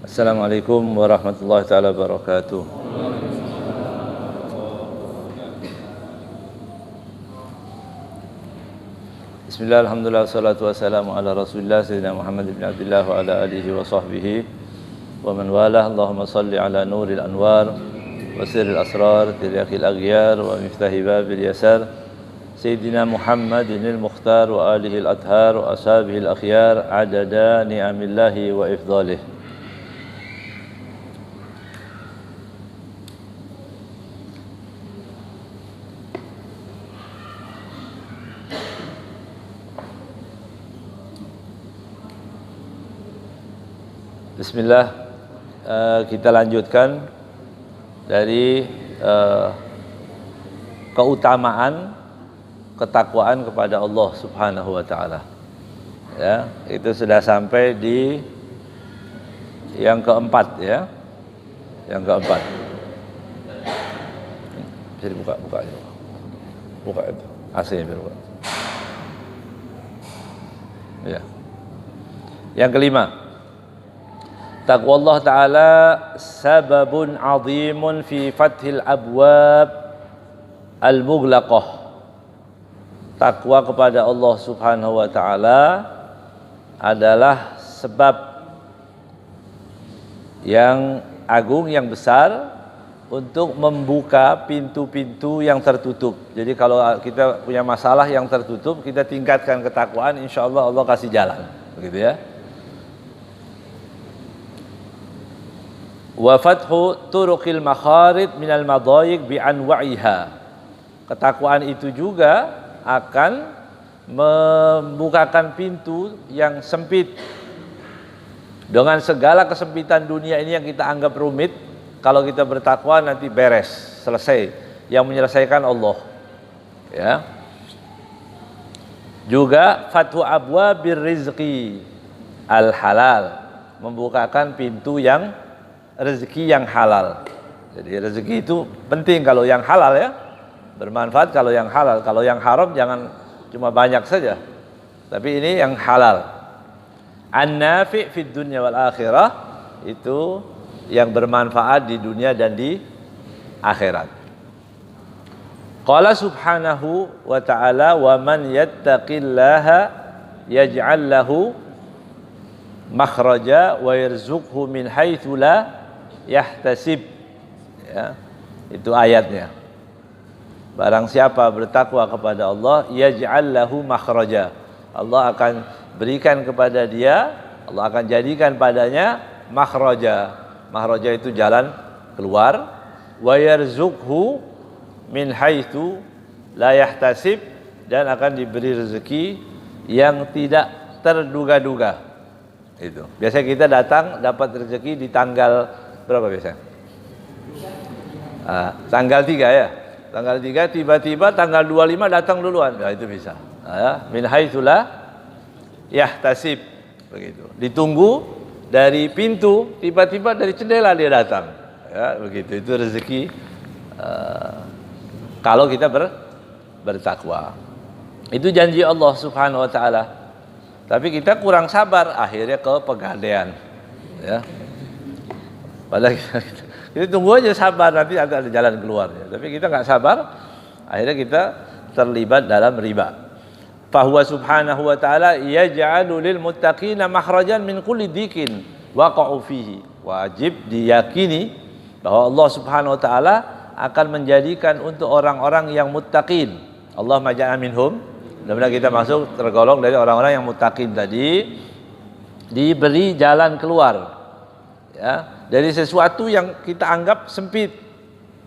Assalamualaikum warahmatullahi taala wabarakatuh. Bismillah, alhamdulillah, wassalatu wassalamu ala rasulillah sayyidina Muhammad ibn Abdullah wa ala alihi wa sahbihi wa man walah. Allahumma salli ala nuril anwar wa sirril asrar tiryaqil aghyar wa miftahi babil yasar Sayyidina Muhammadinil Mukhtar wa alihi al-athhar wa ashabihi al-akhyar adada ni'amillahi wa ifdalih. Bismillah, kita lanjutkan dari keutamaan ketakwaan kepada Allah Subhanahu wa taala. Ya, itu sudah sampai di yang keempat ya. Yang keempat. Bisa dibuka aja. Buka itu. AC-nya biar buka. Ya. Yang kelima. Taqwa Allah taala sababun 'azimun fi fathil abwab al-mughlaqah. Takwa kepada Allah Subhanahu wa taala adalah sebab yang agung, yang besar untuk membuka pintu-pintu yang tertutup. Jadi kalau kita punya masalah yang tertutup, kita tingkatkan ketakwaan, insyaallah Allah kasih jalan. Begitu ya. Wa fathu turuqil makharid minal madhayiq bi anwa'iha. Ketakwaan itu juga akan membukakan pintu yang sempit dengan segala kesempitan dunia ini yang kita anggap rumit. Kalau kita bertakwa nanti beres, selesai. Yang menyelesaikan Allah. Ya. Juga fathu abwabir rizqi al halal, membukakan pintu yang rezeki yang halal. Jadi rezeki itu penting kalau yang halal ya. Bermanfaat kalau yang halal. Kalau yang haram jangan cuma banyak saja. Tapi ini yang halal. An-nafi' fid dunya wal akhirah, itu yang bermanfaat di dunia dan di akhirat. Qala subhanahu wa ta'ala wa man yattaqillaha yaj'al lahu makhraja wa yarzuqhu min haitsu la yahtasib. Ya, itu ayatnya. Barang siapa bertakwa kepada Allah, yaj'al lahu makhraja. Allah akan berikan kepada dia, Allah akan jadikan padanya makhraja. Makhraja itu jalan keluar. Wa yarzuqhu min haitsu la yahtasib, dan akan diberi rezeki yang tidak terduga-duga. Itu. Biasanya kita datang dapat rezeki di tanggal berapa biasanya? Tanggal 3 ya. Tanggal 3 tiba-tiba tanggal 25 datang duluan. Nah, itu bisa. Ya, min haitsu la yahtasib. Begitu. Ditunggu dari pintu, tiba-tiba dari jendela dia datang. Ya, begitu. Itu rezeki kalau kita bertakwa. Itu janji Allah Subhanahu wa taala. Tapi kita kurang sabar, akhirnya ke pegadaian. Ya. Padahal kita tunggu aja, sabar, nanti ada jalan keluarnya. Tapi kita nggak sabar, akhirnya kita terlibat dalam riba. Fahuwa subhanahu wa ta'ala yaj'alu lil muttaqina makhrajan min kulli dhikin waqa'u fihi. Wajib diyakini bahwa Allah Subhanahu wa taala akan menjadikan untuk orang-orang yang muttaqin. Allah maja'na minhum. Mudah-mudahan kita masuk tergolong dari orang-orang yang muttaqin tadi, diberi jalan keluar. Ya, dari sesuatu yang kita anggap sempit,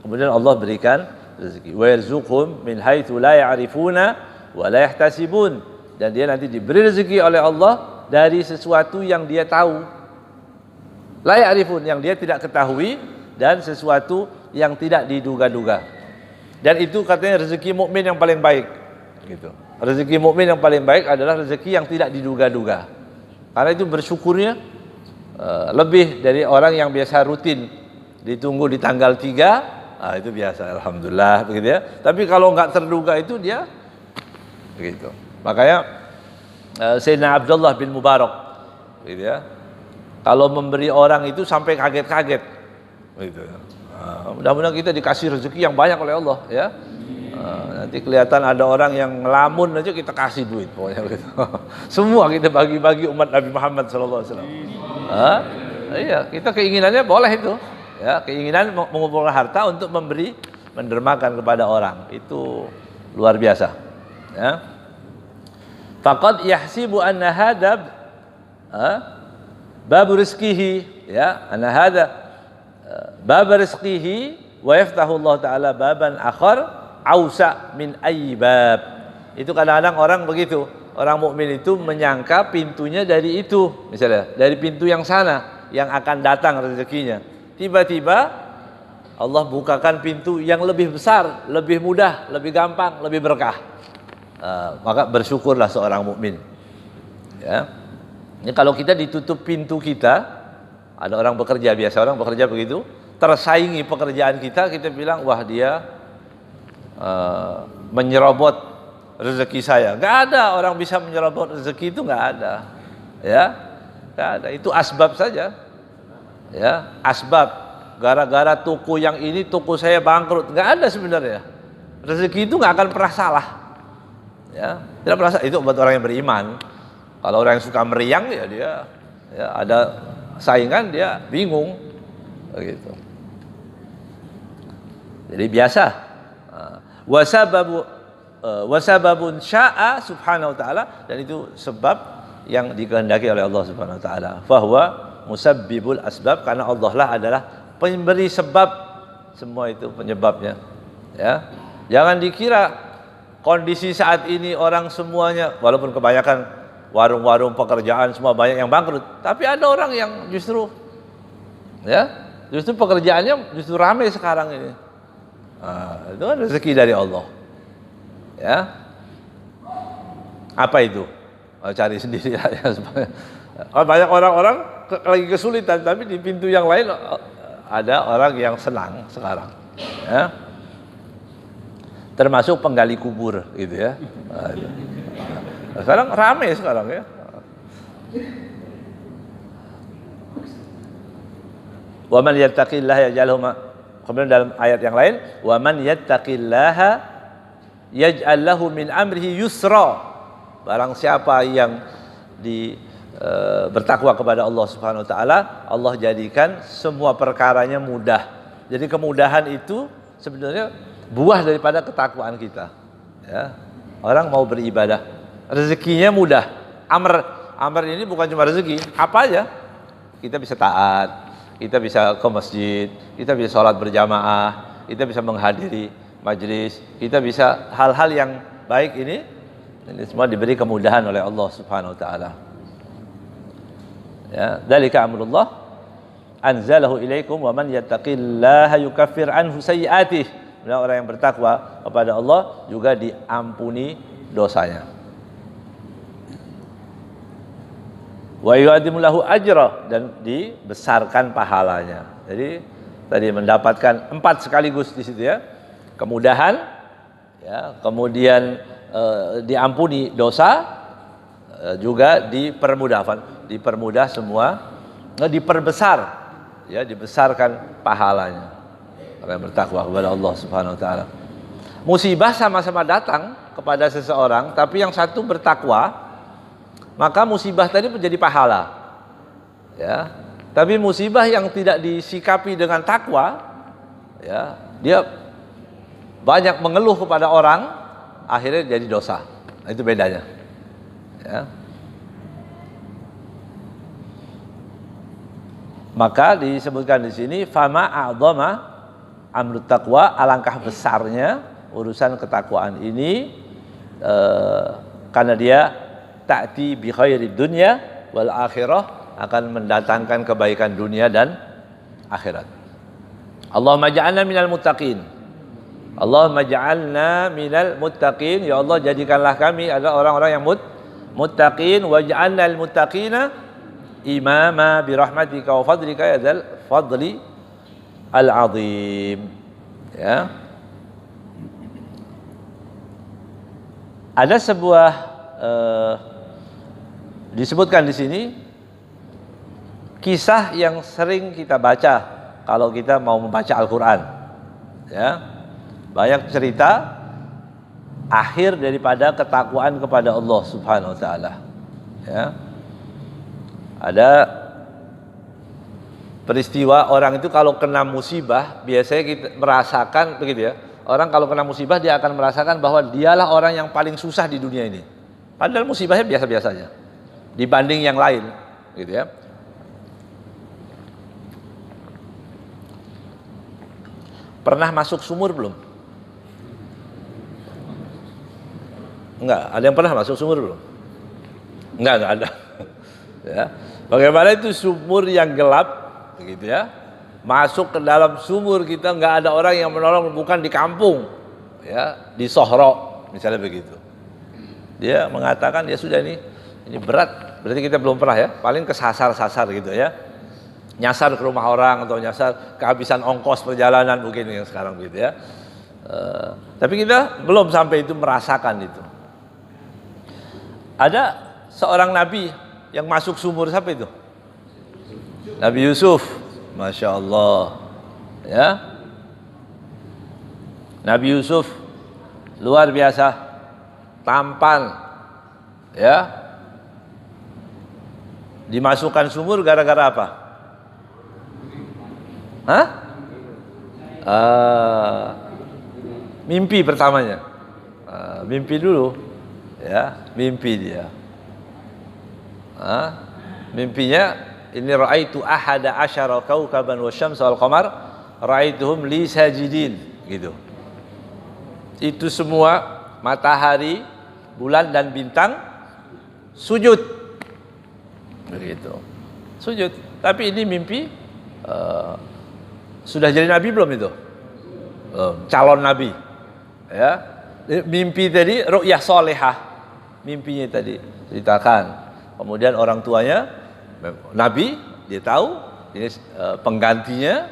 kemudian Allah berikan rezeki. Wa yarzuqhum min haitsu la ya'rifuna wa la yahtasibun, dan dia nanti diberi rezeki oleh Allah dari sesuatu yang dia tahu. La ya'rifun, yang dia tidak ketahui, dan sesuatu yang tidak diduga-duga. Dan itu katanya rezeki mukmin yang paling baik. Gitu. Rezeki mukmin yang paling baik adalah rezeki yang tidak diduga-duga. Karena itu bersyukurnya lebih dari orang yang biasa rutin ditunggu di tanggal 3, itu biasa, alhamdulillah begitu ya. Tapi kalau nggak terduga itu dia begitu. Makanya Sayyidina Abdullah bin Mubarak gitu ya, Kalau memberi orang itu sampai kaget-kaget. Gitu. Mudah-mudahan kita dikasih rezeki yang banyak oleh Allah ya. Nanti kelihatan ada orang yang ngelamun aja kita kasih duit pokoknya gitu. Semua kita bagi-bagi umat Nabi Muhammad sallallahu alaihi wasallam. Iya, kita keinginannya boleh itu. Ya, keinginan mengumpulkan harta untuk memberi, mendermakan kepada orang. Itu luar biasa. Ya. Faqad yahsibu anna hadab bab rizqihi ya, anna hada bab rizqihi wa yaftahu Allah taala baban akhar ausa min ayyibab. Itu kadang-kadang orang begitu. Orang mukmin itu menyangka pintunya dari itu, misalnya dari pintu yang sana yang akan datang rezekinya. Tiba-tiba Allah bukakan pintu yang lebih besar, lebih mudah, lebih gampang, lebih berkah. Maka bersyukurlah seorang mukmin. Ya. Ini kalau kita ditutup pintu kita, ada orang bekerja biasa, orang bekerja begitu, tersaingi pekerjaan kita bilang wah dia menyerobot rezeki saya. Nggak ada orang bisa menyerobot rezeki itu, nggak ada. Ya, nggak ada. Itu asbab saja. Ya, asbab. Gara-gara toko yang ini toko saya bangkrut, nggak ada sebenarnya. Rezeki itu nggak akan pernah salah. Ya, tidak pernah salah. Itu buat orang yang beriman. Kalau orang yang suka meriang ya dia, ya ada saingan dia bingung, begitu. Jadi biasa. Wasababun sya'a subhanahu wa ta'ala, dan itu sebab yang dikehendaki oleh Allah subhanahu wa ta'ala. Fahuwa musabbibul asbab, karena Allah lah adalah pemberi sebab, semua itu penyebabnya. Ya, jangan dikira kondisi saat ini orang semuanya, walaupun kebanyakan warung-warung pekerjaan semua banyak yang bangkrut, tapi ada orang yang justru pekerjaannya justru ramai sekarang ini. Itu kan rezeki dari Allah. Ya. Apa itu? Cari sendiri ya. Banyak orang-orang lagi kesulitan, tapi di pintu yang lain ada orang yang senang sekarang. Ya. Termasuk penggali kubur gitu ya. Sekarang ramai sekarang ya. Wa man yattaqillaha yaj'alhu, kemudian dalam ayat yang lain, wa man yattaqillaha yaj'al lahu min amrihi yusra. Barang siapa yang bertakwa kepada Allah Subhanahu wa taala, Allah jadikan semua perkaranya mudah. Jadi kemudahan itu sebenarnya buah daripada ketakwaan kita. Ya. Orang mau beribadah, rezekinya mudah. Amr ini bukan cuma rezeki, apa aja. Kita bisa taat, kita bisa ke masjid, kita bisa sholat berjamaah, kita bisa menghadiri majelis, kita bisa hal-hal yang baik ini semua diberi kemudahan oleh Allah Subhanahu wa taala. Ya, dzalika amrullah anzalahu ilaikum wa man yattaqillaha yukaffir anhu sayyi'atihi. Orang yang bertakwa kepada Allah juga diampuni dosanya. Wa yu'adzimu lahu ajra, dan dibesarkan pahalanya. Jadi tadi mendapatkan 4 sekaligus di situ ya. Kemudahan ya, kemudian diampuni dosa, juga dipermudah semua, diperbesar ya, dibesarkan pahalanya. Orang yang bertakwa kepada Allah Subhanahu wa taala. Musibah sama-sama datang kepada seseorang, tapi yang satu bertakwa, maka musibah tadi menjadi pahala. Ya. Tapi musibah yang tidak disikapi dengan takwa, ya, dia banyak mengeluh kepada orang, akhirnya jadi dosa. Nah, itu bedanya. Ya. Maka disebutkan di sini fama a'dhama amrut taqwa, alangkah besarnya urusan ketakwaan ini, karena dia ta'ti bi khairid dunya wal akhirah, akan mendatangkan kebaikan dunia dan akhirat. Allahumma ja'alna minal muttaqin. Allahumma ja'alna minal muttaqin. Ya Allah, jadikanlah kami adalah orang-orang yang muttaqin, waj'alna al muttaqina imama bi rahmatika wa fadlika ya dzal fadli al azim. Ya. Ada sebuah disebutkan di sini kisah yang sering kita baca kalau kita mau membaca Al-Quran. Ya, banyak cerita akhir daripada ketakwaan kepada Allah Subhanahu Wa Taala. Ya, ada peristiwa orang itu kalau kena musibah biasanya kita merasakan begitu ya. Orang kalau kena musibah dia akan merasakan bahwa dialah orang yang paling susah di dunia ini. Padahal musibahnya biasa-biasa saja dibanding yang lain, gitu ya. Pernah masuk sumur belum? Enggak, ada yang pernah masuk sumur belum? Enggak ada. Ya. Bagaimana itu sumur yang gelap, begitu ya? Masuk ke dalam sumur kita nggak ada orang yang menolong, bukan di kampung, ya, di Sohro misalnya begitu. Dia mengatakan ya sudah ini berat, berarti kita belum pernah ya, paling kesasar-sasar gitu ya, nyasar ke rumah orang atau nyasar kehabisan ongkos perjalanan mungkin yang sekarang gitu ya. Tapi kita belum sampai itu merasakan itu. Ada seorang nabi yang masuk sumur, siapa itu? Nabi Yusuf. Masya Allah, ya, Nabi Yusuf luar biasa, tampan, ya, dimasukkan sumur gara-gara apa? Hah? Mimpi pertamanya, mimpi dulu, ya, mimpi dia, mimpinya. Ini ra'aitu ahada asyara kaukaban wasyamsa wal qamar ra'aituhum li sajidin, gitu. Itu semua matahari, bulan dan bintang sujud. Begitu. Sujud. Tapi ini mimpi sudah jadi nabi belum itu? Calon nabi. Ya. Mimpi tadi ru'yah solehah. Mimpinya tadi ceritakan. Kemudian orang tuanya Nabi, dia tahu ini penggantinya,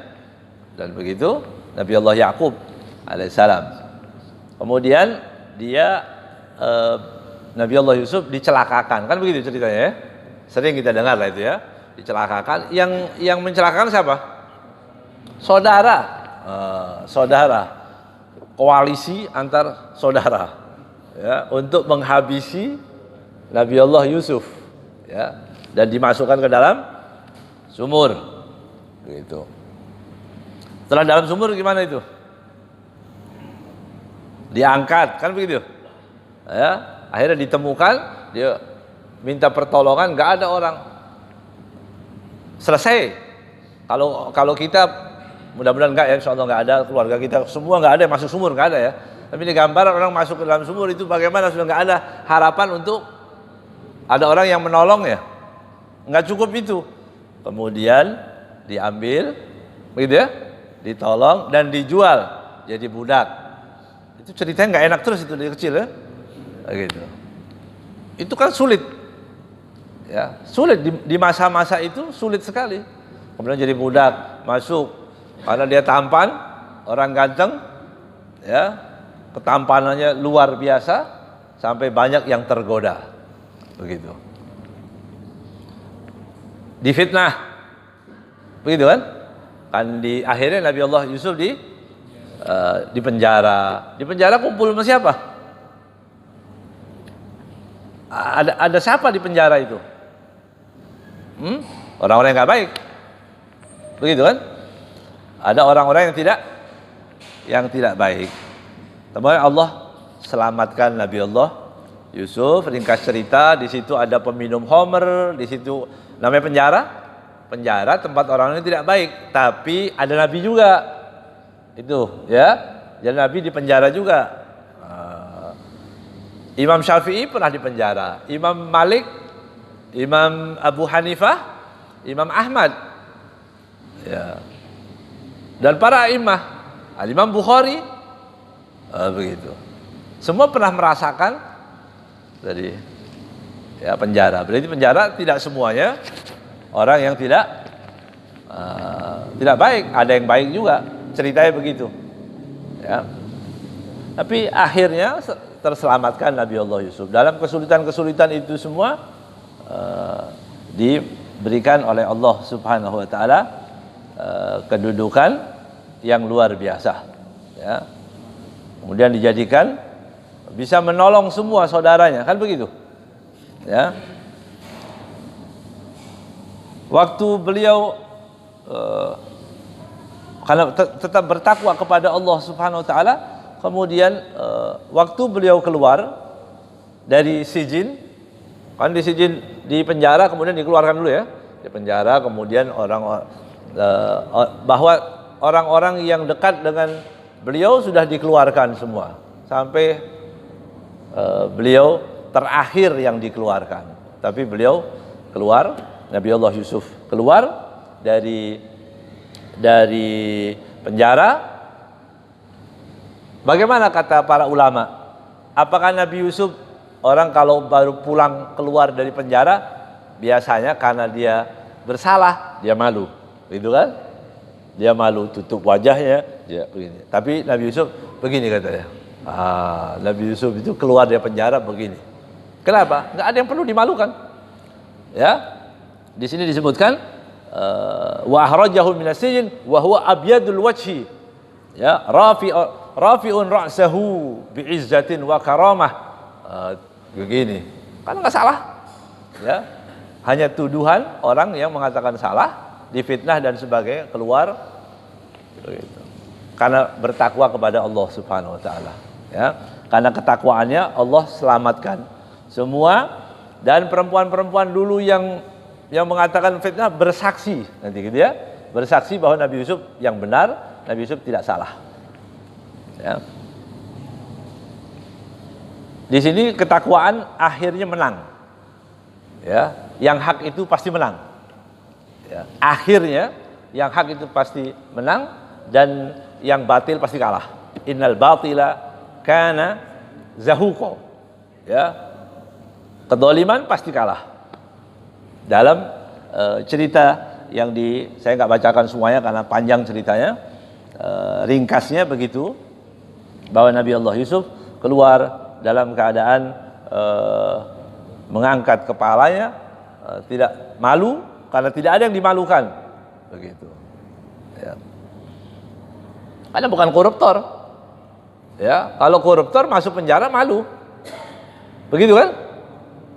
dan begitu Nabi Allah Yakub alaihissalam. Kemudian dia Nabi Allah Yusuf dicelakakan, kan begitu ceritanya ya. Sering kita dengar lah itu ya, dicelakakan. Yang mencelakakan siapa? Saudara, saudara, koalisi antar saudara, ya, untuk menghabisi Nabi Allah Yusuf, ya. Dan dimasukkan ke dalam sumur, gitu. Setelah dalam sumur gimana itu? Diangkat, kan begitu? Ya, akhirnya ditemukan, dia minta pertolongan, nggak ada orang. Selesai. Kalau kita mudah-mudahan nggak ya, insyaallah nggak ada, keluarga kita semua nggak ada yang masuk sumur, nggak ada ya. Tapi ini gambar orang masuk ke dalam sumur itu bagaimana, sudah nggak ada harapan untuk ada orang yang menolong ya. Nggak cukup itu, kemudian diambil, begitu ya, ditolong dan dijual jadi budak. Itu ceritanya nggak enak terus itu dari kecil ya, gitu. Itu kan sulit, ya, sulit di masa-masa itu sulit sekali. Kemudian jadi budak, masuk karena dia tampan, orang ganteng, ya, ketampanannya luar biasa sampai banyak yang tergoda, begitu. Difitnah, begitu kan? Kan di akhirnya Nabi Allah Yusuf di penjara. Di penjara kumpul sama siapa? Ada siapa di penjara itu? Orang-orang yang nggak baik, begitu kan? Ada orang-orang yang tidak baik. Kemudian Allah selamatkan Nabi Allah Yusuf. Ringkas cerita, di situ ada peminum homer, di situ. Namanya penjara tempat orang ini tidak baik, tapi ada nabi juga. Itu, ya. Jadi nabi di penjara juga. Imam Syafi'i pernah di penjara, Imam Malik, Imam Abu Hanifah, Imam Ahmad. Ya. Dan para imam, Imam Bukhari, begitu. Semua pernah merasakan tadi, ya, penjara. Berarti penjara tidak semuanya orang yang tidak baik, ada yang baik juga. Ceritanya begitu, ya. Tapi akhirnya terselamatkan Nabi Allah Yusuf. Dalam kesulitan-kesulitan itu semua diberikan oleh Allah Subhanahu wa taala kedudukan yang luar biasa, ya. Kemudian dijadikan bisa menolong semua saudaranya, kan begitu, ya. Waktu beliau karena tetap bertakwa kepada Allah Subhanahu wa taala, kemudian waktu beliau keluar dari Sijin, kan di Sijin di penjara, kemudian dikeluarkan dulu, ya, di penjara, kemudian bahwa orang-orang yang dekat dengan beliau sudah dikeluarkan semua sampai beliau terakhir yang dikeluarkan. Tapi beliau keluar, Nabi Allah Yusuf keluar dari penjara. Bagaimana kata para ulama? Apakah Nabi Yusuf, orang kalau baru pulang keluar dari penjara, biasanya karena dia bersalah, dia malu, gitu kan? Dia malu, tutup wajahnya, ya begini. Tapi Nabi Yusuf begini katanya. Nabi Yusuf itu keluar dari penjara begini. Kenapa? Nggak ada yang perlu dimalukan. Ya, di sini disebutkan wa akhrajahu minas sijn wa huwa abyadul wajhi. Ya, rafi'un ra'sahu bi'izzatin wa karamah. Begini. Kan nggak salah. Ya. Hanya tuduhan orang yang mengatakan salah, difitnah dan sebagainya, keluar begitu. Karena bertakwa kepada Allah Subhanahu wa taala, ya. Karena ketakwaannya Allah selamatkan semua, dan perempuan-perempuan dulu yang mengatakan fitnah bersaksi nanti gitu, ya. Bersaksi bahwa Nabi Yusuf yang benar, Nabi Yusuf tidak salah. Ya. Di sini ketakwaan akhirnya menang. Ya, yang hak itu pasti menang. Ya, akhirnya yang hak itu pasti menang dan yang batil pasti kalah. Innal batila kana zahuqa. Ya. Kedzaliman pasti kalah. Dalam cerita yang saya nggak bacakan semuanya karena panjang ceritanya. Ringkasnya begitu, bahwa Nabi Allah Yusuf keluar dalam keadaan mengangkat kepalanya, tidak malu, karena tidak ada yang dimalukan, begitu. Ya. Karena bukan koruptor, ya. Kalau koruptor masuk penjara malu, begitu kan?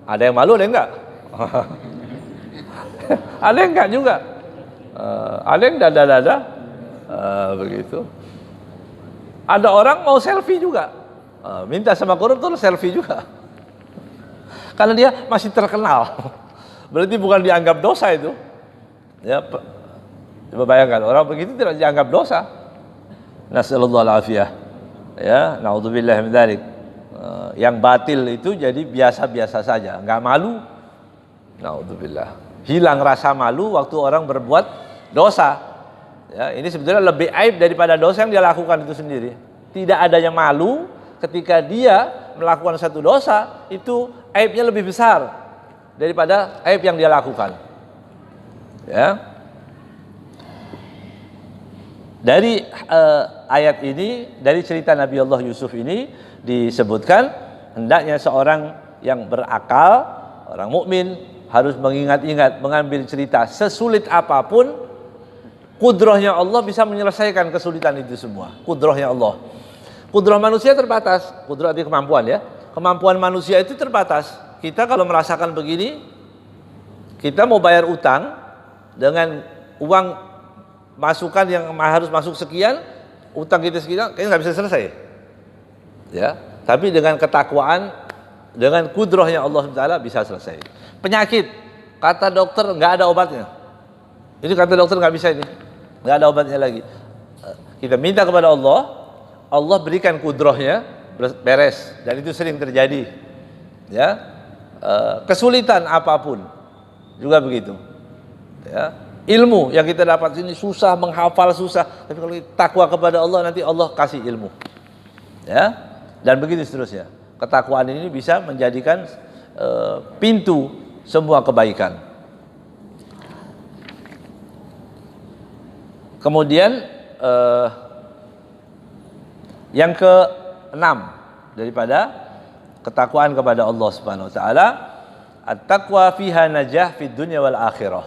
Ada yang malu, ada yang enggak? Ada yang enggak juga, ada yang dada-dada, begitu. Ada orang mau selfie juga, minta sama koruptor selfie juga, karena dia masih terkenal. Berarti bukan dianggap dosa itu. Ya, coba bayangkan orang begitu tidak dianggap dosa. Nasallallahu alafiyah. Ya, naudzubillah min dzalik. Yang batil itu jadi biasa-biasa saja, enggak malu. Naudzubillah. Hilang rasa malu waktu orang berbuat dosa. Ya, ini sebetulnya lebih aib daripada dosa yang dia lakukan itu sendiri. Tidak adanya malu ketika dia melakukan satu dosa, itu aibnya lebih besar daripada aib yang dia lakukan. Ya. Dari ayat ini, dari cerita Nabi Allah Yusuf ini disebutkan hendaknya seorang yang berakal, orang mukmin harus mengingat-ingat, mengambil cerita sesulit apapun, kudrahnya Allah bisa menyelesaikan kesulitan itu semua. Kudrahnya Allah. Kudrah manusia terbatas, kudrah artinya kemampuan, ya. Kemampuan manusia itu terbatas. Kita kalau merasakan begini, kita mau bayar utang dengan uang masukan yang harus masuk sekian, utang kita sekian, kayaknya nggak bisa selesai. Ya, tapi dengan ketakwaan, dengan kudrahnya Allah Taala bisa selesai. Penyakit, kata dokter nggak ada obatnya. Ini kata dokter nggak bisa ini, nggak ada obatnya lagi. Kita minta kepada Allah, Allah berikan kudrahnya, beres, dan itu sering terjadi. Ya. Kesulitan apapun juga begitu, ya. Ilmu yang kita dapat ini susah, menghafal susah, tapi kalau kita takwa kepada Allah, nanti Allah kasih ilmu, ya. Dan begitu seterusnya. Ketakwaan ini bisa menjadikan pintu semua kebaikan. Kemudian yang ke-6 daripada ketakwaan kepada Allah Subhanahu wa taala, At-taqwa fiha najah fid dunya wal akhirah.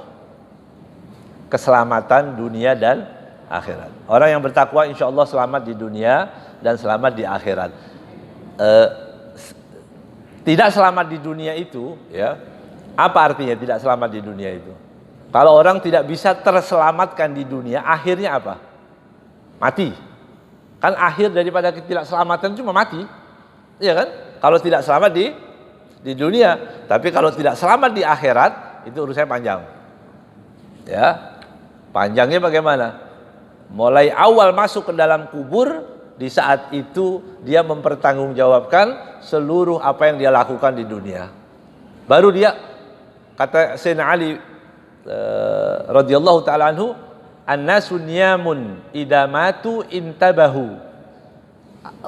Keselamatan dunia dan akhirat. Orang yang bertakwa insya Allah selamat di dunia dan selamat di akhirat. Tidak selamat di dunia itu, ya. Apa artinya tidak selamat di dunia itu? Kalau orang tidak bisa terselamatkan di dunia, akhirnya apa? Mati. Kan akhir daripada ketidakselamatan cuma mati. Iya kan? Kalau tidak selamat di dunia, tapi kalau tidak selamat di akhirat, itu urusannya panjang. Ya. Panjangnya bagaimana? Mulai awal masuk ke dalam kubur, di saat itu dia mempertanggungjawabkan seluruh apa yang dia lakukan di dunia. Baru dia, kata Sayyidina Ali radhiyallahu taala anhu, an-nasu niyamun idza matu intabahu.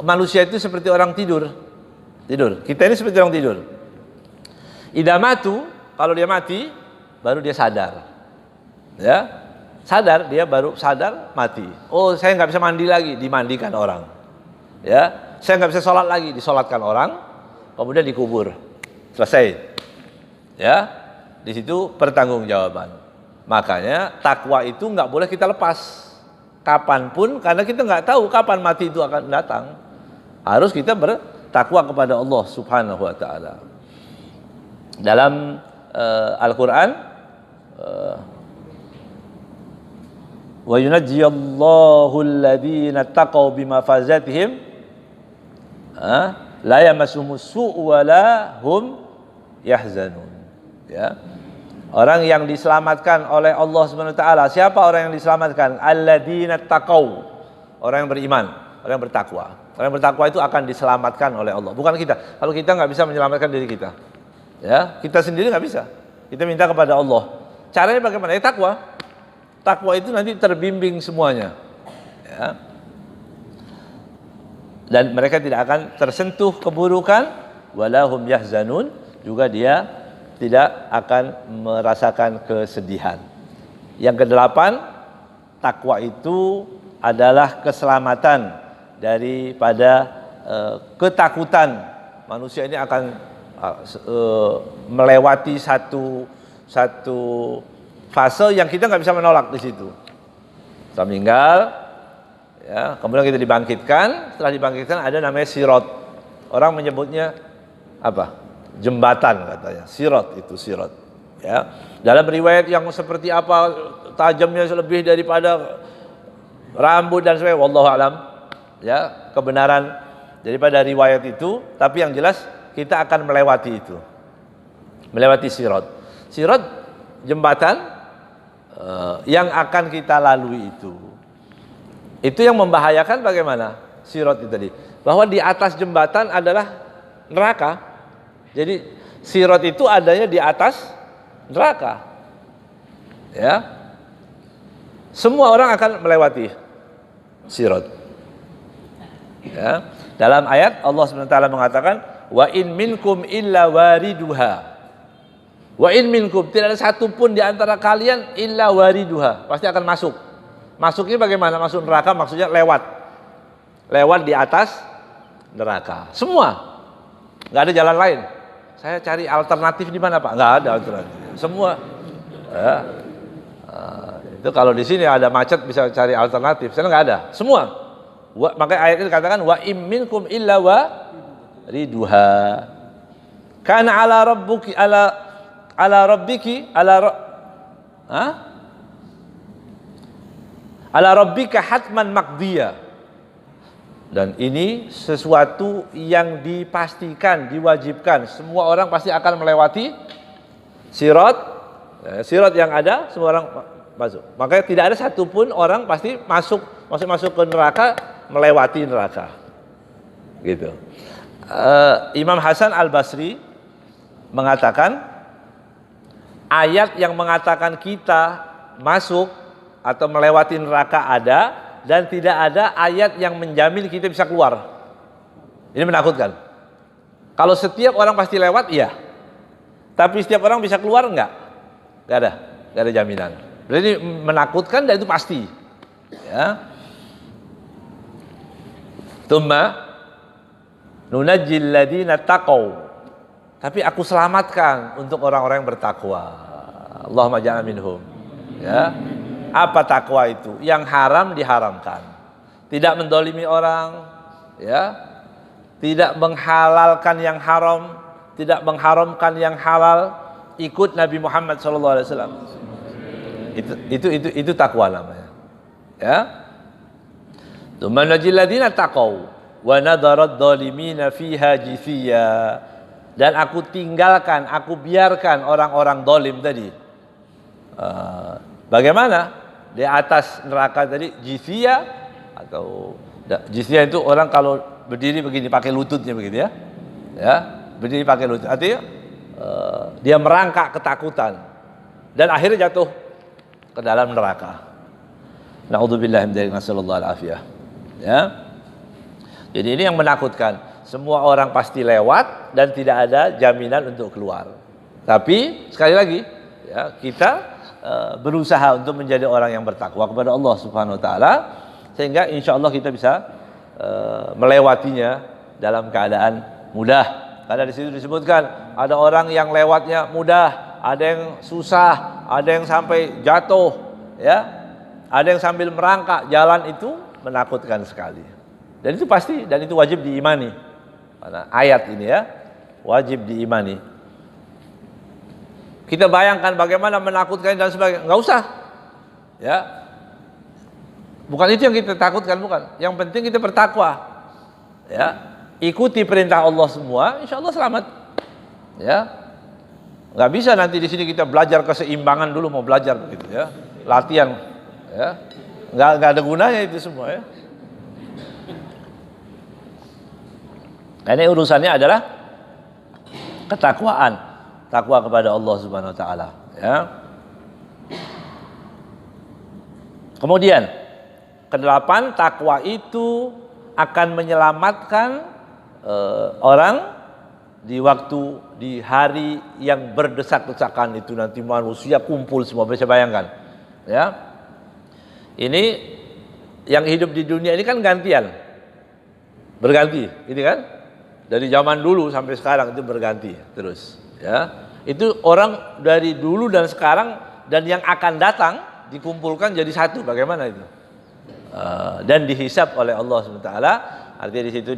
Manusia itu seperti orang tidur. Kita ini seperti orang tidur. Idza matu, kalau dia mati baru dia sadar. Ya. Sadar, dia baru sadar mati. Oh, saya nggak bisa mandi lagi, dimandikan orang. Ya, saya nggak bisa sholat lagi, disolatkan orang. Kemudian dikubur, selesai. Ya, di situ pertanggungjawaban. Makanya takwa itu nggak boleh kita lepas kapanpun, karena kita nggak tahu kapan mati itu akan datang. Harus kita bertakwa kepada Allah Subhanahu Wa Taala. Dalam Al-Quran. Wa yunajjiyallahu alladhina taqaw bimafazatihim la yamassuhumus su'u wa la hum yahzanun. Ya. Orang yang diselamatkan oleh Allah Subhanahu wa taala. Siapa orang yang diselamatkan? Alladzina taqaw. Orang yang beriman, orang yang bertakwa. Orang yang bertakwa itu akan diselamatkan oleh Allah, bukan kita. Kalau kita nggak bisa menyelamatkan diri kita. Ya, kita sendiri nggak bisa. Kita minta kepada Allah. Caranya bagaimana? Ya takwa. Takwa itu nanti terbimbing semuanya, ya. Dan mereka tidak akan tersentuh keburukan, walahum yahzanun, juga dia tidak akan merasakan kesedihan. Yang kedelapan, takwa itu adalah keselamatan daripada ketakutan. Manusia ini akan melewati satu fase yang kita nggak bisa menolak di situ. Kita meninggal, ya, kemudian kita dibangkitkan. Setelah dibangkitkan ada namanya sirat. Orang menyebutnya apa? Jembatan katanya. Sirat itu sirat. Ya. Dalam riwayat yang seperti apa, tajamnya lebih daripada rambut dan sebagainya. Wallahu alam. Ya, kebenaran daripada riwayat itu. Tapi yang jelas kita akan melewati itu. Melewati sirat. Sirat jembatan yang akan kita lalui itu yang membahayakan bagaimana? Sirat itu tadi, bahwa di atas jembatan adalah neraka. Jadi sirat itu adanya di atas neraka. Ya. Semua orang akan melewati sirat. Ya. Dalam ayat Allah SWT mengatakan, wa in minkum illa wariduha. Wa in minkum, tidak ada satu pun di antara kalian illa wariduha, pasti akan masuk. Masuknya bagaimana? Masuk neraka, maksudnya lewat di atas neraka. Semua, nggak ada jalan lain. Saya cari alternatif di mana Pak? Nggak ada alternatif. Semua. Ya. Itu kalau di sini ada macet bisa cari alternatif. Sana nggak ada. Semua. Makanya ayat ini dikatakan wa in minkum illa wariduha. Kana ala rabbika hatman maqdiya. Dan ini sesuatu yang dipastikan, diwajibkan. Semua orang pasti akan melewati sirat. Sirat yang ada, semua orang masuk. Makanya tidak ada satupun orang pasti masuk ke neraka melewati neraka. Gitu. Imam Hasan Al-Basri mengatakan, ayat yang mengatakan kita masuk atau melewati neraka ada, dan tidak ada ayat yang menjamin kita bisa keluar. Ini menakutkan. Kalau setiap orang pasti lewat, iya. Tapi setiap orang bisa keluar, enggak? Enggak ada jaminan. Berarti menakutkan dan itu pasti. Ya. Tsumma nunajjil ladzina taqaw tapi aku selamatkan untuk orang-orang yang bertakwa. Allahumma ja'alna minhum. Ya. Apa takwa itu? Yang haram diharamkan. Tidak mendolimi orang, ya. Tidak menghalalkan yang haram, tidak mengharamkan yang halal, ikut Nabi Muhammad SAW. Itu takwa namanya. Ya. Tsumma najil ladzina taqaw wa nadarad dhalimina fiha jithiya. Dan aku tinggalkan, aku biarkan orang-orang dolim tadi. Bagaimana? Di atas neraka tadi jithia, atau jithia itu orang kalau berdiri begini pakai lututnya begitu ya. Ya, berdiri pakai lutut. Artinya dia merangkak ketakutan dan akhirnya jatuh ke dalam neraka. Na'udzubillah min dzalik, nasallallahu alaihi. Ya. Jadi ini yang menakutkan. Semua orang pasti lewat dan tidak ada jaminan untuk keluar. Tapi sekali lagi, ya, kita berusaha untuk menjadi orang yang bertakwa kepada Allah Subhanahu wa taala, sehingga insya Allah kita bisa melewatinya dalam keadaan mudah. Karena di situ disebutkan ada orang yang lewatnya mudah, ada yang susah, ada yang sampai jatuh, ya. Ada yang sambil merangkak, jalan itu menakutkan sekali. Dan itu pasti, dan itu wajib diimani. Karena ayat ini ya, wajib diimani. Kita bayangkan bagaimana menakutkan dan sebagainya, nggak usah, ya. Bukan itu yang kita takutkan, bukan. Yang penting kita bertakwa, ya. Ikuti perintah Allah semua, insya Allah selamat, ya. Nggak bisa nanti di sini kita belajar keseimbangan dulu, mau belajar begitu ya, latihan, ya. Nggak ada gunanya itu semua ya. Ini urusannya adalah ketakwaan, takwa kepada Allah Subhanahu wa taala, ya. Kemudian kedelapan, takwa itu akan menyelamatkan orang di waktu, di hari yang berdesak-desakan itu, nanti manusia kumpul semua, bisa bayangkan, ya. Ini yang hidup di dunia ini kan gantian, berganti, ini kan. Dari zaman dulu sampai sekarang itu berganti terus, ya. Itu orang dari dulu dan sekarang dan yang akan datang dikumpulkan jadi satu. Bagaimana itu? Dan dihisab oleh Allah SWT. Artinya di situ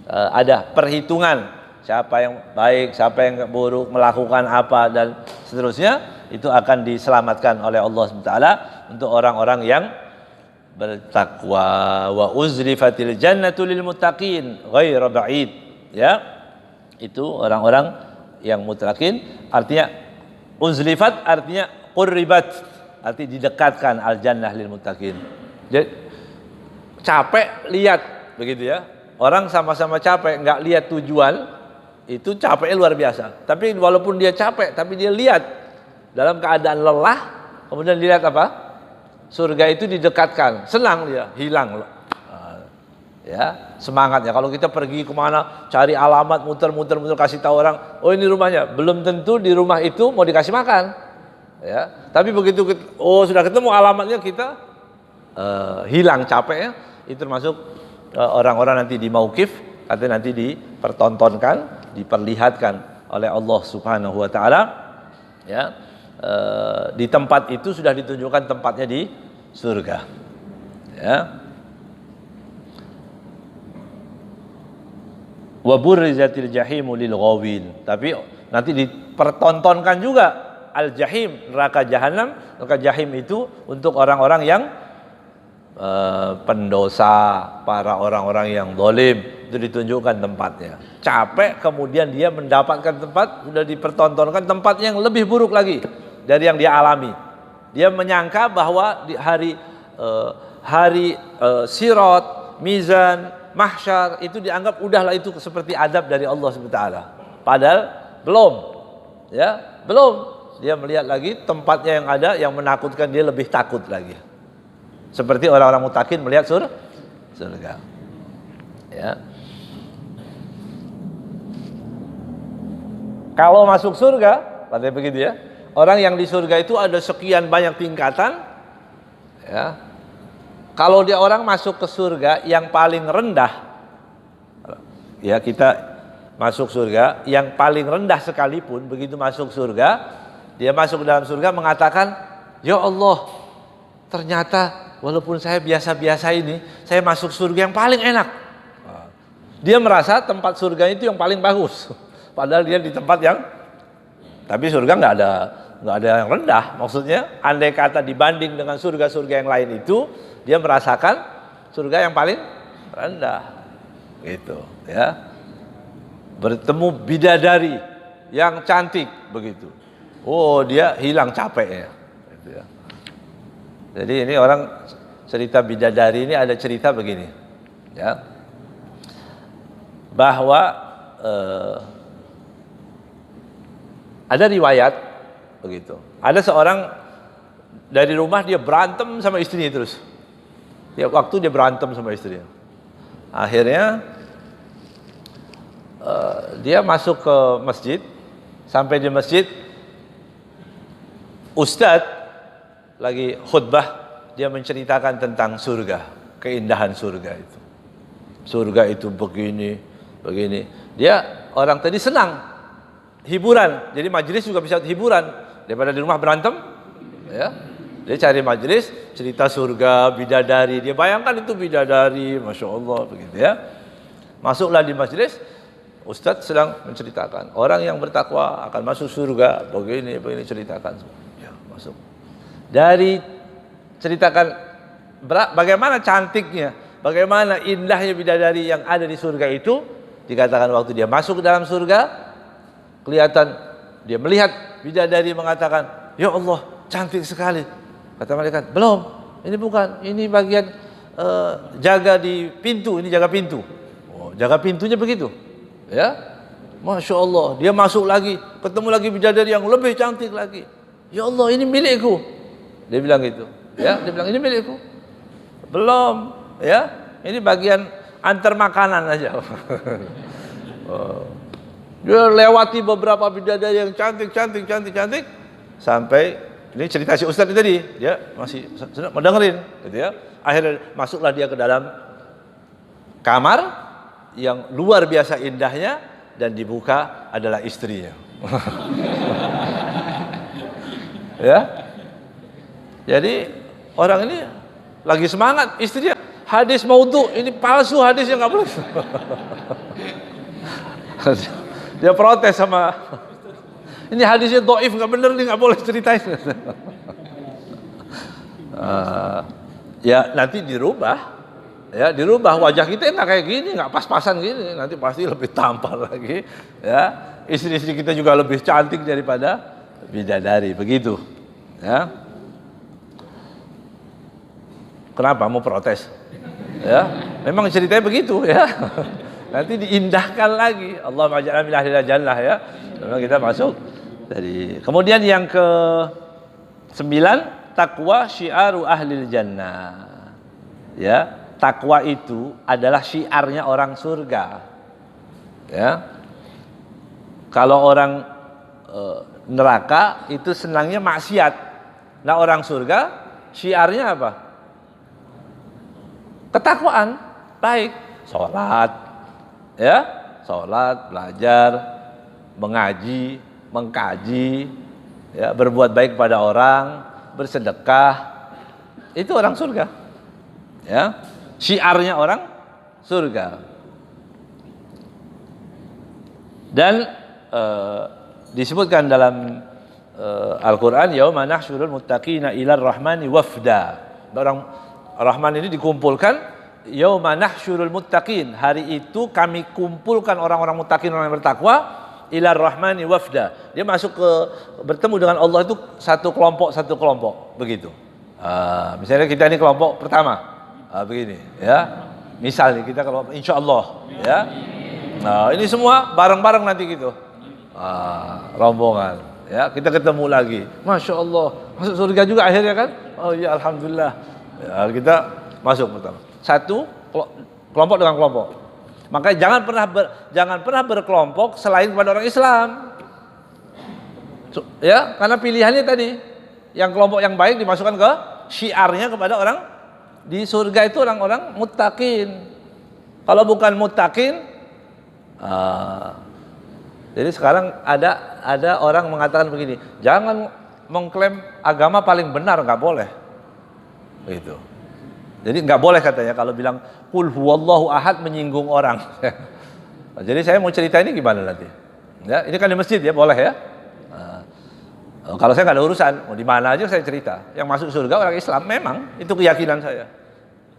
ada perhitungan siapa yang baik, siapa yang buruk, melakukan apa dan seterusnya. Itu akan diselamatkan oleh Allah SWT untuk orang-orang yang bertakwa. Wa uzlifatil jannatu lil muttaqin ghaira ba'id, ya. Itu orang-orang yang muttaqin, artinya uzlifat artinya qurribat, artinya didekatkan al jannah lil muttaqin. Jadi capek lihat begitu ya. Orang sama-sama capek enggak lihat tujuan, itu capeknya luar biasa. Tapi walaupun dia capek tapi dia lihat dalam keadaan lelah, kemudian dilihat apa? Surga itu didekatkan, senang dia, hilang, ya, semangatnya. Kalau kita pergi kemana, cari alamat, muter-muter kasih tahu orang, oh ini rumahnya, belum tentu di rumah itu mau dikasih makan, ya. Tapi begitu sudah ketemu alamatnya, kita hilang capeknya. Itu termasuk orang-orang nanti di mauqif, katanya nanti dipertontonkan, diperlihatkan oleh Allah Subhanahu wa taala, ya. Di tempat itu sudah ditunjukkan tempatnya di surga, ya. Wa burrizatil jahimu lil ghawin, tapi nanti dipertontonkan juga al jahim, neraka jahanam. Neraka jahim itu untuk orang-orang yang pendosa, para orang-orang yang zalim, itu ditunjukkan tempatnya. Capek, kemudian dia mendapatkan tempat, sudah dipertontonkan tempat yang lebih buruk lagi dari yang dia alami. Dia menyangka bahwa di hari sirat, mizan, mahsyar itu dianggap udahlah itu seperti adab dari Allah SWT. Padahal belum, ya, belum. Dia melihat lagi tempatnya yang ada yang menakutkan, dia lebih takut lagi. Seperti orang-orang mutakin melihat surga. Ya. Kalau masuk surga, katanya begitu ya. Orang yang di surga itu ada sekian banyak tingkatan, ya. Kalau dia orang masuk ke surga yang paling rendah, ya kita masuk surga, yang paling rendah sekalipun begitu masuk surga, dia masuk dalam surga mengatakan, ya Allah, ternyata walaupun saya biasa-biasa ini, saya masuk surga yang paling enak. Dia merasa tempat surga itu yang paling bagus, padahal dia di tempat yang, tapi surga nggak ada yang rendah. Maksudnya, andai kata dibanding dengan surga-surga yang lain itu, dia merasakan surga yang paling rendah. Gitu, ya. Bertemu bidadari yang cantik begitu. Oh, dia hilang capeknya. Gitu, ya. Jadi ini orang cerita bidadari ini ada cerita begini, ya. Bahwa ada riwayat begitu. Ada seorang dari rumah dia berantem sama istrinya terus. Tiap waktu dia berantem sama istrinya. Akhirnya dia masuk ke masjid. Sampai di masjid, Ustadz lagi khutbah, dia menceritakan tentang surga, keindahan surga itu. Surga itu begini, begini. Dia orang tadi senang, hiburan. Jadi majelis juga bisa hiburan daripada di rumah berantem, ya. Dia cari majelis, cerita surga, bidadari. Dia bayangkan itu bidadari, masya Allah, begitu ya. Masuklah di majelis, Ustadz sedang menceritakan orang yang bertakwa akan masuk surga, begini ceritakan. Ya, masuk. Dari ceritakan bagaimana cantiknya, bagaimana indahnya bidadari yang ada di surga itu, dikatakan waktu dia masuk ke dalam surga, kelihatan dia melihat bidadari mengatakan, ya Allah, cantik sekali. Kata malaikat, belum, ini bukan, ini bagian jaga di pintu, ini jaga pintu. Oh, jaga pintunya begitu, ya, masya Allah. Dia masuk lagi, ketemu lagi bidadari yang lebih cantik lagi. Ya Allah, ini milikku. Dia bilang gitu, ya, dia bilang ini milikku. Belum, ya, ini bagian antar makanan aja. Oh. Dia lewati beberapa bidadari yang cantik, sampai ini cerita si Ustadz tadi, dia masih sedang mendengarin, gitu ya. Akhirnya masuklah dia ke dalam kamar yang luar biasa indahnya, dan dibuka adalah istrinya. Ya, jadi orang ini lagi semangat, istrinya hadis maudhu, ini palsu hadisnya, nggak boleh. Dia protes sama, ini hadisnya dhaif, nggak bener nih, nggak boleh ceritain. Ya nanti dirubah, ya dirubah, wajah kita nggak kayak gini, nggak pas-pasan gini, nanti pasti lebih tampan lagi, ya. Istri-istri kita juga lebih cantik daripada bidadari, begitu, ya. Kenapa mau protes? Ya, memang ceritanya begitu, ya. Nanti diindahkan lagi. Allah maj'alna min ahlil jannah, ya. Memang kita masuk dari. Kemudian yang ke-9, takwa syiaru ahlil jannah. Ya, takwa itu adalah syiarnya orang surga. Ya. Kalau orang neraka itu senangnya maksiat. Nah, orang surga syiarnya apa? Ketakwaan, baik, sholat, ya, sholat, belajar, mengaji, mengkaji, ya, berbuat baik pada orang, bersedekah, itu orang surga, ya, syiarnya orang surga. Dan disebutkan dalam Al-Quran, yauma nahsyurul muttaqina ilar rahmani wafda. Orang Rahman ini dikumpulkan, yauma nahsyurul muttaqin, hari itu kami kumpulkan orang-orang muttaqin, orang yang bertakwa, ilar rahmani wafda. Dia masuk ke bertemu dengan Allah itu satu kelompok begitu. Misalnya kita ini kelompok pertama, begini, ya. Misal nih kita kelompok insyaallah, ya. Nah, ini semua bareng-bareng nanti gitu. Rombongan, ya, kita ketemu lagi. Masya Allah, masuk surga juga akhirnya kan? Oh ya, alhamdulillah. Ya, kita masuk pertama. Satu kelompok dengan kelompok. Maka jangan pernah berkelompok selain kepada orang Islam. Ya, karena pilihannya tadi, yang kelompok yang baik dimasukkan ke syiarnya kepada orang di surga itu orang-orang muttaqin. Kalau bukan muttaqin, Jadi sekarang ada orang mengatakan begini, jangan mengklaim agama paling benar, nggak boleh. Gitu. Jadi nggak boleh katanya kalau bilang qul huwallahu ahad menyinggung orang. Jadi saya mau cerita ini gimana nanti? Ya, ini kan di masjid ya, boleh ya. Kalau saya nggak ada urusan, mau di mana aja saya cerita. Yang masuk surga orang Islam, memang itu keyakinan saya.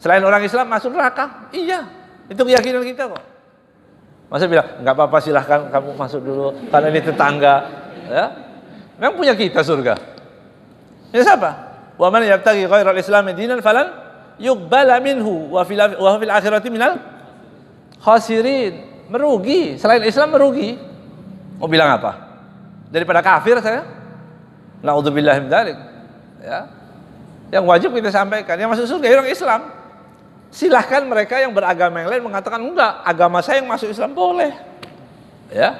Selain orang Islam masuk neraka, iya, itu keyakinan kita kok. Masa bilang nggak apa-apa, silahkan kamu masuk dulu karena ini tetangga, ya? Memang punya kita surga. Ya siapa? Wa man yabtaghi ghairal islami dinan falan yuqbala minhu wa fil akhirati minal khasirin. Merugi, selain Islam merugi. Mau bilang apa? Daripada kafir saya? Na'udzubillah min dzalik. Ya. Yang wajib kita sampaikan, yang masuk surga orang Islam. Silahkan mereka yang beragama yang lain mengatakan enggak, agama saya yang masuk Islam boleh. Ya.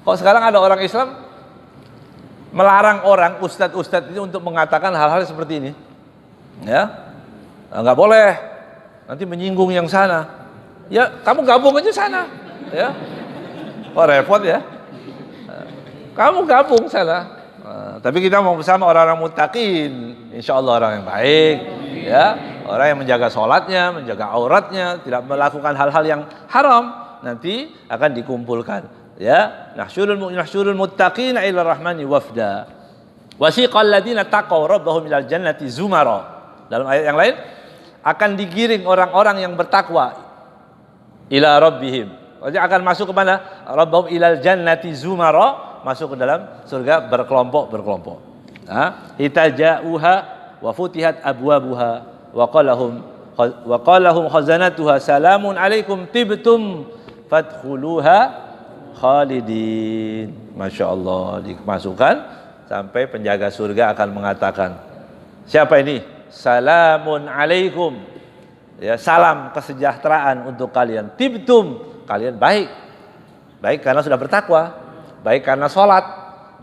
Kalau sekarang ada orang Islam melarang orang ustadz-ustadz ini untuk mengatakan hal-hal seperti ini. Ya. Enggak boleh. Nanti menyinggung yang sana. Ya, kamu gabung aja sana. Ya. Oh repot ya. Kamu gabung sana. Tapi kita mau bersama orang-orang muttaqin, insya Allah orang yang baik, ya, orang yang menjaga sholatnya, menjaga auratnya, tidak melakukan hal-hal yang haram, nanti akan dikumpulkan. Ya, nahsyurul muttaqina ila rahmani wafda. Wasiqal ladzina taqaw rabbahum ilal jannati zumara. Dalam ayat yang lain akan digiring orang-orang yang bertakwa ila rabbihim. Maksudnya akan masuk ke mana? Rabbahum ilal jannati zumara. Masuk ke dalam surga berkelompok-berkelompok. Hitaja'uha wa futihat abwabuha wa qalahum khazanatuha salamun alaikum tibtum fadkhuluha khalidin. Masya Allah, dimasukkan sampai penjaga surga akan mengatakan, siapa ini? Salamun alaikum. Ya, salam kesejahteraan untuk kalian. Tibtum, kalian baik. Baik karena sudah bertakwa. Baik karena sholat,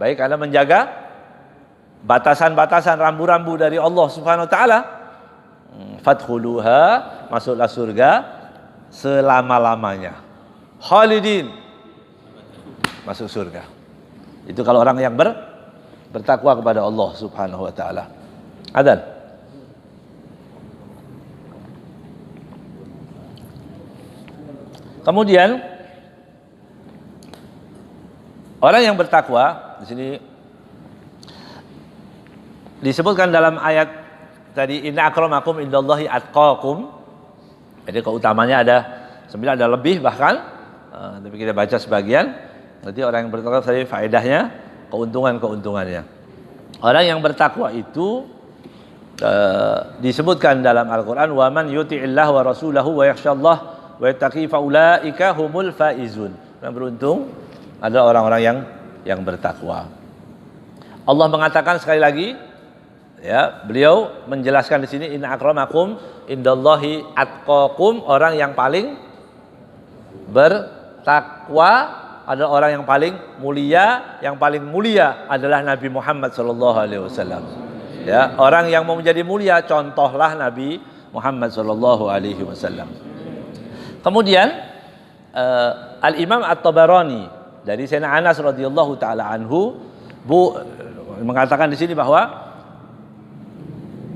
baik karena menjaga batasan-batasan rambu-rambu dari Allah Subhanahu wa taala. Fadkhuluha, masuklah surga selama-lamanya. Khalidin, masuk surga. Itu kalau orang yang bertakwa kepada Allah Subhanahu wa taala. Adzan. Kemudian orang yang bertakwa di sini disebutkan dalam ayat tadi, inna akramakum indallahi atqakum. Jadi keutamanya ada 9, ada lebih bahkan, tapi kita baca sebagian. Nanti orang yang bertakwa tadi faedahnya, keuntungannya. Orang yang bertakwa itu disebutkan dalam Al-Qur'an, wa man yuti'illah wa rasulahu wa yakhshallah wa yattaqi fa ulaika humul faizun. Yang beruntung adalah orang-orang yang bertakwa. Allah mengatakan sekali lagi, ya, beliau menjelaskan di sini, inna akramakum indallahi atqakum, orang yang paling bertakwa adalah orang yang paling mulia adalah Nabi Muhammad sallallahu alaihi wasallam. Ya, orang yang mau menjadi mulia contohlah Nabi Muhammad sallallahu alaihi wasallam. Kemudian Al-Imam At-Tabarani dari Sayyidina Anas radhiyallahu taala anhu mengatakan di sini bahwa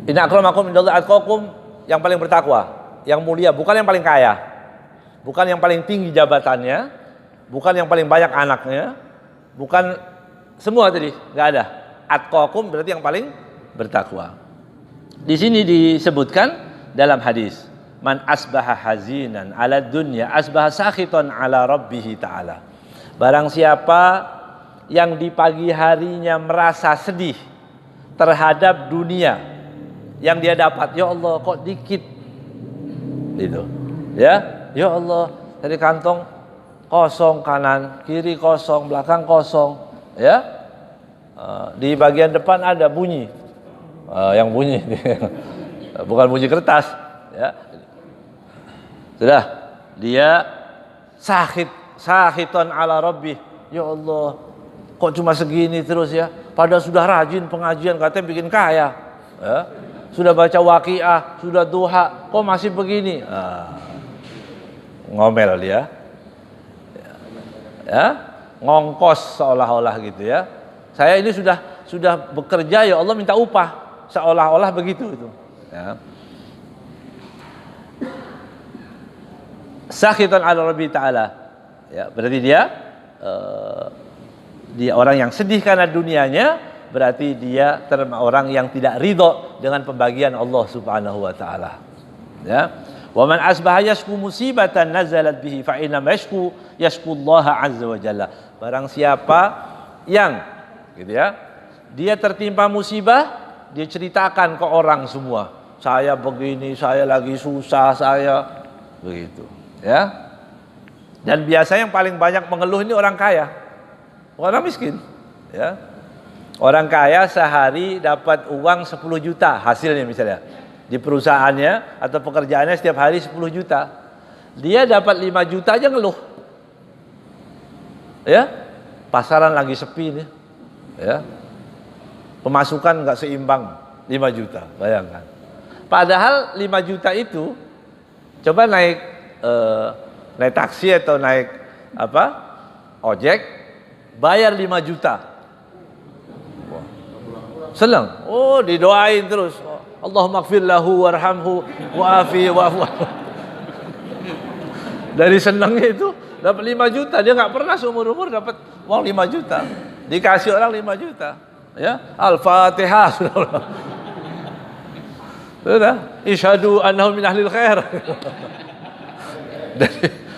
inna akramakum indallahi atqakum, yang paling bertakwa, yang mulia, bukan yang paling kaya, bukan yang paling tinggi jabatannya, bukan yang paling banyak anaknya, bukan semua tadi, enggak ada. Atqakum berarti yang paling bertakwa. Di sini disebutkan dalam hadis, man asbaha hazinan ala dunya asbaha sakhitan ala rabbih ta'ala. Barang siapa yang di pagi harinya merasa sedih terhadap dunia yang dia dapat, ya Allah kok dikit, gitu, ya Allah dari kantong kosong, kanan kiri kosong, belakang kosong, ya, di bagian depan ada bunyi, yang bunyi bukan bunyi kertas, ya, sudah dia sahiton ala rabbih, ya Allah kok cuma segini terus ya, padahal sudah rajin pengajian katanya bikin kaya, ya, sudah baca waqiah, sudah duha, kok masih begini, ngomel dia, ya, ngongkos seolah-olah gitu ya. Saya ini sudah bekerja, ya Allah minta upah, seolah-olah begitu itu. Ya. Sakhitan ala Rabbi Ta'ala. Ya, berarti dia orang yang sedih karena dunianya, berarti dia orang yang tidak ridho dengan pembagian Allah Subhanahu wa taala. Ya. Wa man asbaha yashku musibatan nazalat bihi fa inna yashku Allah azza wa jalla. Barang siapa yang gitu ya, dia tertimpa musibah, dia ceritakan ke orang semua. Saya begini, saya lagi susah, saya begitu. Ya. Dan biasa yang paling banyak mengeluh ini orang kaya, orang miskin. Ya. Orang kaya sehari dapat uang 10 juta hasilnya misalnya. Di perusahaannya atau pekerjaannya setiap hari 10 juta. Dia dapat 5 juta aja ngeluh. Ya. Pasaran lagi sepi nih. Ya. Pemasukan nggak seimbang 5 juta, bayangkan. Padahal 5 juta itu coba naik taksi atau naik ojek, bayar 5 juta. Senang. Oh, didoain terus. Allahumma ighfir lahu warhamhu wa'afi wa'fu. Dari senangnya itu dapat 5 juta, dia nggak pernah seumur-umur dapat uang 5 juta. Dikasih orang 5 juta. Ya, Al-Fatihah sudah. Isyhadu annahu min ahlil khair.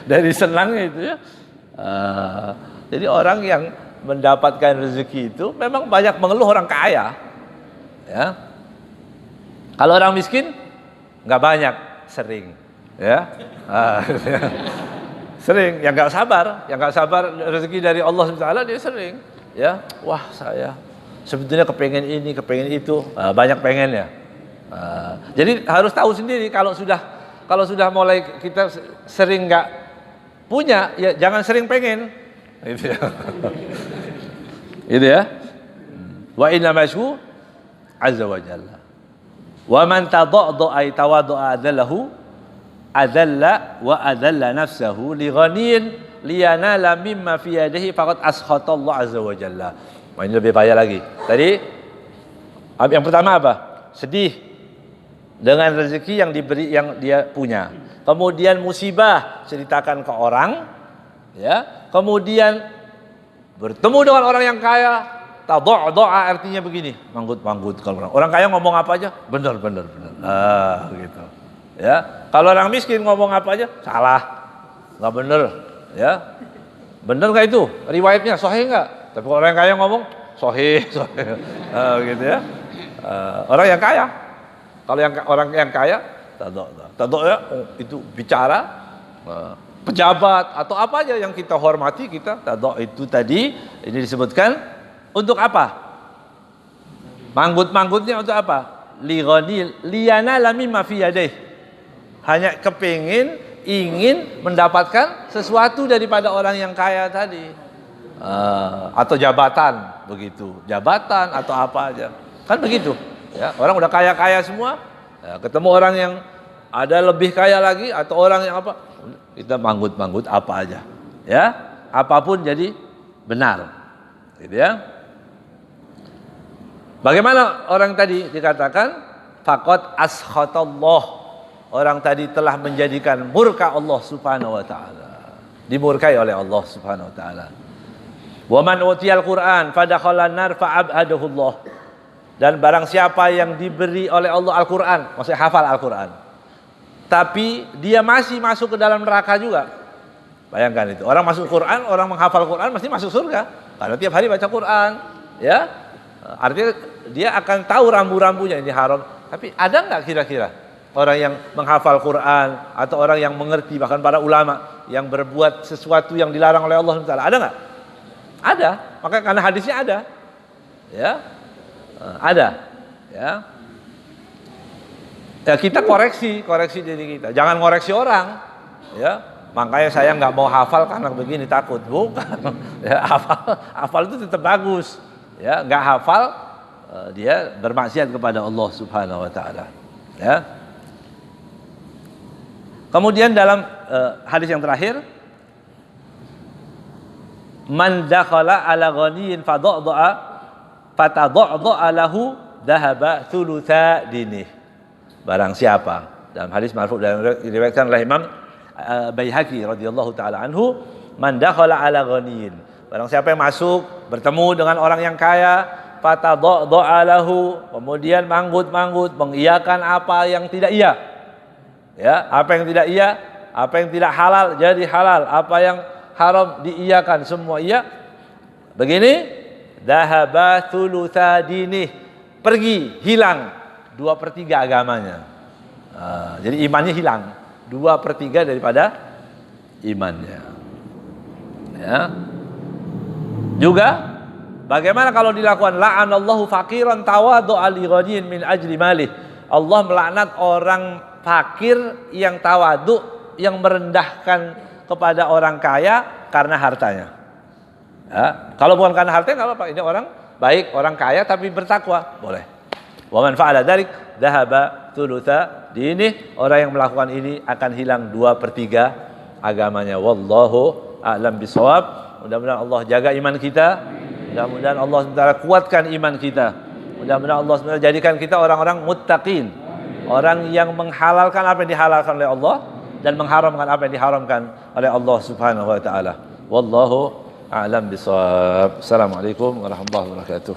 dari senangnya itu ya. Jadi orang yang mendapatkan rezeki itu memang banyak mengeluh orang kaya. Ya. Kalau orang miskin nggak banyak, sering. Ya. Sering, yang nggak sabar rezeki dari Allah SWT dia sering. Ya, wah saya sebetulnya kepengen ini, kepengen itu, banyak pengennya. Jadi harus tahu sendiri kalau sudah mulai kita sering nggak punya, ya jangan sering pengen. Gitu ya. Gitu ya. Wa inna mashu azza wa jalla. Wa man tadadda ay tawadda adallahu adalla wa adalla nafsahu li ghaniyin liyanala mimma fi yadihi faqad askhatallahu azza wa jalla. Ini lebih bahaya lagi. Tadi yang pertama apa? Sedih dengan rezeki yang diberi, yang dia punya. Kemudian musibah, ceritakan ke orang, ya. Kemudian bertemu dengan orang yang kaya, doa artinya begini, manggut kalau orang kaya ngomong apa aja, benar. Gitu. Ya. Kalau orang miskin ngomong apa aja, salah, nggak benar, ya. Benar nggak itu? Riwayatnya sahih nggak? Tapi kalau orang kaya ngomong sahih. Gitu ya. Orang yang kaya. Kalau orang yang kaya, ya, itu bicara, pejabat atau apa aja yang kita hormati, kita itu tadi ini disebutkan untuk apa? Manggut-manggutnya untuk apa? Liyana lami mafiyadeh. Hanya kepingin, ingin mendapatkan sesuatu daripada orang yang kaya tadi, atau jabatan begitu, jabatan atau apa aja, kan begitu. Ya, orang udah kaya semua, ya, ketemu orang yang ada lebih kaya lagi atau orang yang apa, kita manggut apa aja, ya, apapun jadi benar, gitu ya. Bagaimana orang tadi dikatakan faqad askhatallah, orang tadi telah menjadikan murka Allah Subhanahu wa taala, dimurkai oleh Allah Subhanahu wa taala. Wa man utiyal Qur'an fadakhalan nar fa'abadahu Allah. Dan barang siapa yang diberi oleh Allah Al-Quran, maksudnya hafal Al-Quran, tapi dia masih masuk ke dalam neraka juga. Bayangkan itu, orang masuk Quran, orang menghafal Quran mesti masuk surga, karena tiap hari baca Quran, ya. Artinya dia akan tahu rambu-rambunya, ini haram. Tapi ada nggak kira-kira orang yang menghafal Quran atau orang yang mengerti, bahkan para ulama yang berbuat sesuatu yang dilarang oleh Allah SWT, ada nggak? Ada, maka karena hadisnya ada, ya. Ada, ya. Ya kita koreksi diri kita, jangan koreksi orang, ya. Makanya saya nggak mau hafal karena begini, takut, bukan. Ya, hafal itu tetap bagus, ya. Nggak hafal, dia bermaksiat kepada Allah Subhanahu Wa Taala, ya. Kemudian dalam hadis yang terakhir, Man dakhala ala ghaniyin fatadha'a lahu dhahaba thulutha dinih. Barang siapa, dalam hadis marfu' dan diriwayatkan oleh Imam Baihaqi radhiyallahu taala anhu, man dakhala ala ghaniyin. Barang siapa yang masuk bertemu dengan orang yang kaya, fatadha'a lahu, kemudian manggut-manggut mengiyakan apa yang tidak iya. Ya, apa yang tidak iya, apa yang tidak halal jadi halal, apa yang haram diiyakan semua iya. Begini, dhahaba thulutha dinih, pergi, hilang 2/3 agamanya. Jadi imannya hilang 2/3 daripada imannya. Ya. Juga bagaimana kalau dilakukan la'anallahu faqiran tawaddu'a li ghaniyin min ajli malih. Allah melaknat orang fakir yang tawadhu, yang merendahkan kepada orang kaya karena hartanya. Ya, kalau bukan karena hartanya enggak apa-apa. Ini orang baik, orang kaya tapi bertakwa, boleh. Wa man fa'ala dzalik dhahaba thulutha dinih. Orang yang melakukan ini akan hilang 2/3 agamanya. Wallahu a'lam bishawab. Mudah-mudahan Allah jaga iman kita. Mudah-mudahan Allah SWT kuatkan iman kita. Mudah-mudahan Allah SWT jadikan kita orang-orang muttaqin. Orang yang menghalalkan apa yang dihalalkan oleh Allah dan mengharamkan apa yang diharamkan oleh Allah Subhanahu wa taala. Wallahu a'lam bishawab. Assalamualaikum warahmatullahi wabarakatuh.